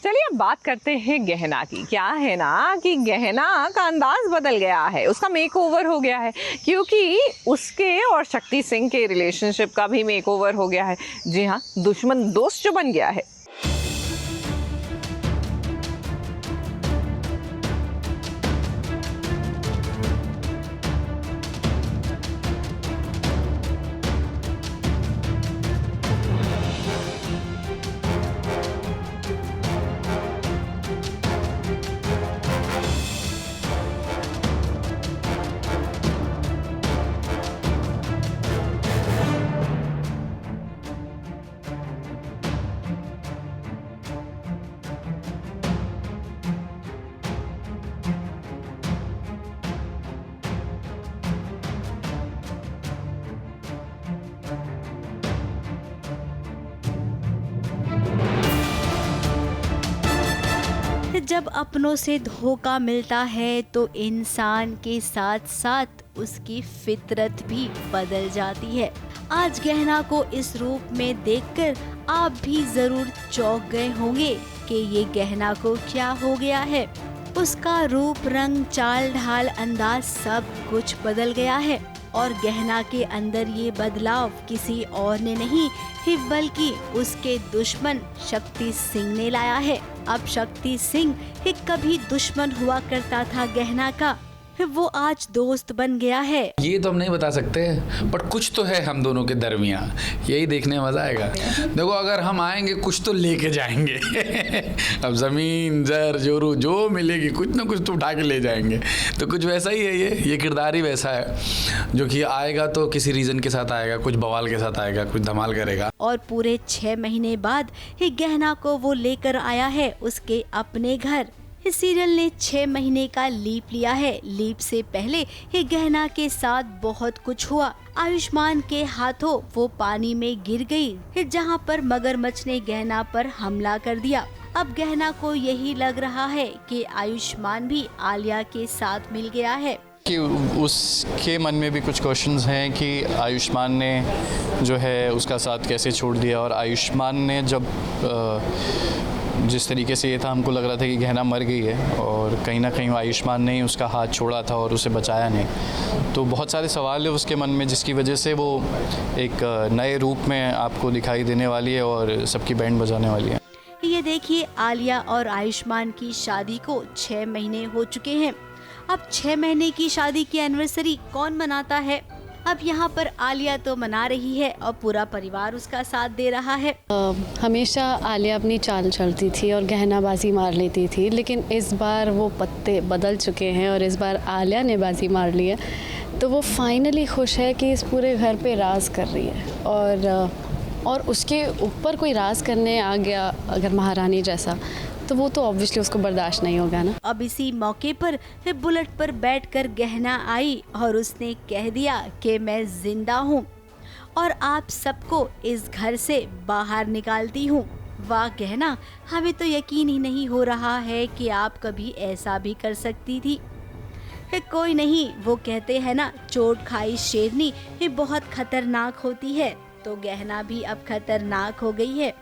चलिए अब बात करते हैं गहना की। क्या है ना कि गहना का अंदाज बदल गया है, उसका मेकओवर हो गया है, क्योंकि उसके और शक्ति सिंह के रिलेशनशिप का भी मेकओवर हो गया है। जी हाँ, दुश्मन दोस्त जो बन गया है। जब अपनों से धोखा मिलता है तो इंसान के साथ साथ उसकी फितरत भी बदल जाती है। आज गहना को इस रूप में देखकर आप भी जरूर चौंक गए होंगे कि ये गहना को क्या हो गया है। उसका रूप, रंग, चाल ढाल, अंदाज सब कुछ बदल गया है और गहना के अंदर ये बदलाव किसी और ने नहीं बल्कि उसके दुश्मन शक्ति सिंह ने लाया है। अब शक्ति सिंह एक कभी दुश्मन हुआ करता था गहना का, वो आज दोस्त बन गया है। ये तो हम नहीं बता सकते, बट कुछ तो है हम दोनों के दरमियाँ, यही देखने में मजा आएगा। देखो, अगर हम आएंगे कुछ तो लेके जाएंगे। अब जमीन, जर, जोरू जो मिलेगी कुछ ना कुछ तो उठा के ले जाएंगे। तो कुछ वैसा ही है, ये किरदार ही वैसा है, जो कि आएगा तो किसी रीजन के साथ आएगा, कुछ बवाल के साथ आएगा, कुछ धमाल करेगा। और पूरे 6 महीने बाद ये गहना को वो लेकर आया है उसके अपने घर। इस सीरियल ने 6 महीने का लीप लिया है। लीप से पहले ये गहना के साथ बहुत कुछ हुआ। आयुष्मान के हाथों वो पानी में गिर गई, जहां पर मगरमच्छ ने गहना पर हमला कर दिया। अब गहना को यही लग रहा है कि आयुष्मान भी आलिया के साथ मिल गया है। कि उसके मन में भी कुछ क्वेश्चंस हैं कि आयुष्मान ने जो है उसका साथ कैसे छोड़ दिया, और आयुष्मान ने जब जिस तरीके से ये था, हमको लग रहा था कि गहना मर गई है और कहीं ना कहीं आयुष्मान ने ही उसका हाथ छोड़ा था और उसे बचाया नहीं। तो बहुत सारे सवाल है उसके मन में, जिसकी वजह से वो एक नए रूप में आपको दिखाई देने वाली है और सबकी बैंड बजाने वाली है। ये देखिए, आलिया और आयुष्मान की शादी को 6 महीने हो चुके हैं। अब 6 महीने की शादी की एनिवर्सरी कौन मनाता है? अब यहाँ पर आलिया तो मना रही है और पूरा परिवार उसका साथ दे रहा है। हमेशा आलिया अपनी चाल चलती थी और गहनाबाजी मार लेती थी, लेकिन इस बार वो पत्ते बदल चुके हैं और इस बार आलिया ने बाजी मार ली है। तो वो फाइनली खुश है कि इस पूरे घर पे राज कर रही है, और उसके ऊपर कोई राज करने आ गया अगर महारानी जैसा, तो वो तो ऑब्वियसली उसको बर्दाश्त नहीं होगा ना। अब इसी मौके पर बुलेट पर बैठकर गहना आई और उसने कह दिया कि मैं जिंदा हूँ और आप सबको इस घर से बाहर निकालती हूँ। वाह गहना, हमें तो यकीन ही नहीं हो रहा है कि आप कभी ऐसा भी कर सकती थी। कोई नहीं, वो कहते हैं ना, चोट खाई शेरनी ये बहुत खतरनाक होती है। तो गहना भी अब खतरनाक हो गई है।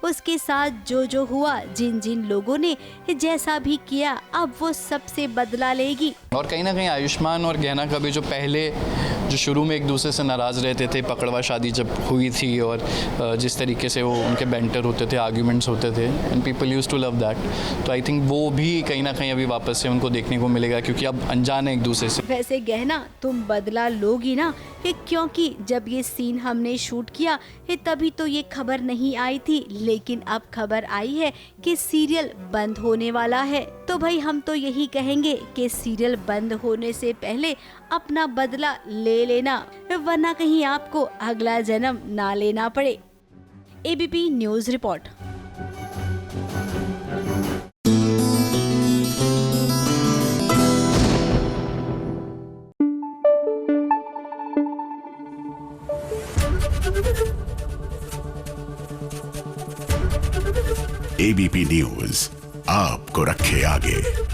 उसके साथ जो हुआ, जिन जिन लोगों ने जैसा भी किया, अब वो सबसे बदला लेगी। और कहीं ना कहीं आयुष्मान और गहना का भी जो पहले जो शुरू में एक दूसरे से नाराज़ रहते थे, पकड़वा शादी जब हुई थी और जिस तरीके से वो उनके बैंटर होते थे, आर्ग्यूमेंट्स होते थे, and people used to love that. तो आई थिंक वो भी कहीं ना कहीं अभी वापस से उनको देखने को मिलेगा, क्योंकि अब अनजान है एक दूसरे से। वैसे गहना, तुम बदला लोगी ना, क्योंकि जब ये सीन हमने शूट किया तभी तो ये खबर नहीं आई थी, लेकिन अब खबर आई है कि सीरियल बंद होने वाला है। तो भाई हम तो यही कहेंगे कि सीरियल बंद होने से पहले अपना बदला ले लेना, वरना कहीं आपको अगला जन्म ना लेना पड़े। ABP news report. ABP news आपको रखे आगे।